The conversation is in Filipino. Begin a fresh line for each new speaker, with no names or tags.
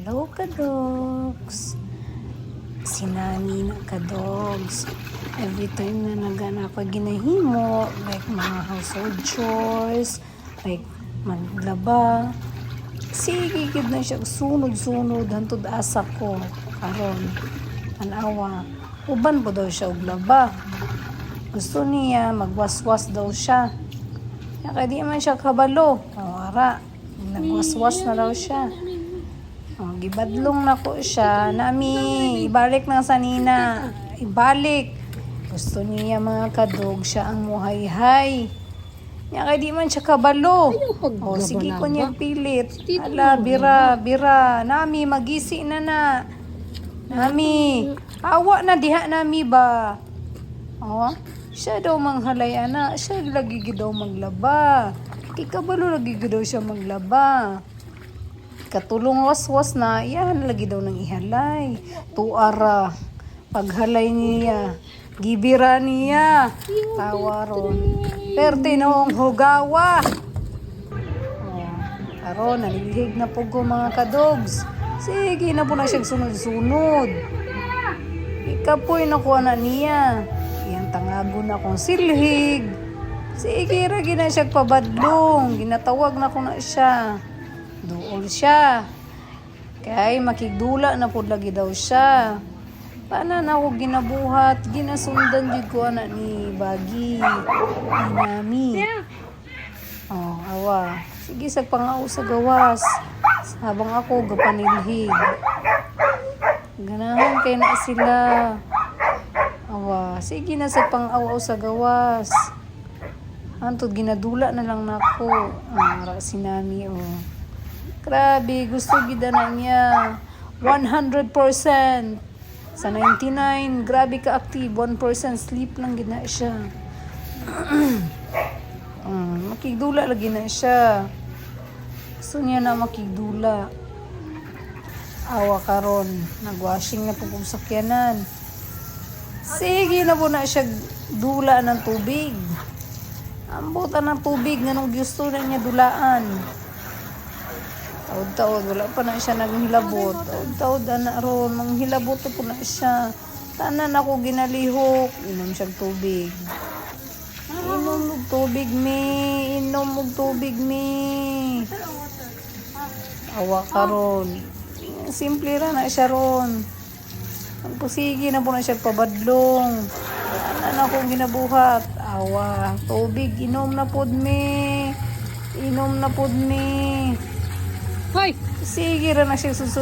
Hello, kadogs. Si Nani na kadogs. Every time na nagana ako ginahimo, like mga household chores, like maglaba, sige, gid na siya sunod-sunod hantod asa ko. Karon, anawa, uban po daw siya og laba. Gusto niya, magwaswas daw siya. Kaya di man siya kabalo. O, ara, nagwaswas na daw siya. O, gibadlong na ko siya. Nami, ibalik na sa nina. Ibalik. Gusto niya mga kadog siya ang muhay-hay. Kaya di man siya kabalo. O, sige ko niya pilit. Ala, bira. Nami, magisi na. Nami, awa na diha nami ba? O, siya daw manghalay ana. Siya lagi daw maglaba. Kikabalo lagi daw siya maglaba. Katulong waswas na, yan lagi daw nang ihalay. Tuara, paghalay niya, gibira niya, tawaron. Perte noong hugawa. Karon, nalilhig na po ko mga kadogs. Sige na po na siya sunod-sunod. Ikapoy nakuha na niya. Iyang tangago na kong silhig. Sige, ragi na siya pabadlong. Ginatawag na ko na siya. Duol siya. Kay makigdula na po lagi daw siya. Paano na ako ginabuhat? Ginasundan jud ko anak ni Bagi. Ni Nami. Oh, awa. Sige, sa pangao sa gawas. Habang ako gapanilhig. Ganahan kay na sila. Awa. Sige na sa pang-aw sa gawas. Antod ginadula na lang nako. Ara si Nami oh. Grabe, gusto gida na niya. 100%. Sa 99, grabe ka active. 1% sleep lang gina siya. Makigdula lagi na siya. Gusto niya na makigdula. Awa karon, nagwashing na po kung sakyanan. Sige na po na siya dula ng tubig. Ambutan ng tubig nga nung gusto na niya dulaan. Taod-taod, wala pa na siya naghilabot. Taod-taod, anak ron, manghilabot po na siya. Tanan ako ginalihok. Inom siyang tubig. Inom og tubig, me. Inom og tubig, me. Awa ka ron. Simple ra na siya ron. Ang pusigi na po na siya pabadlong. Tanan ako ginabuhat. Awa, tubig, inom na pod, me. Inom na pod, me.
Hoy!
Sige ra na siya susunod.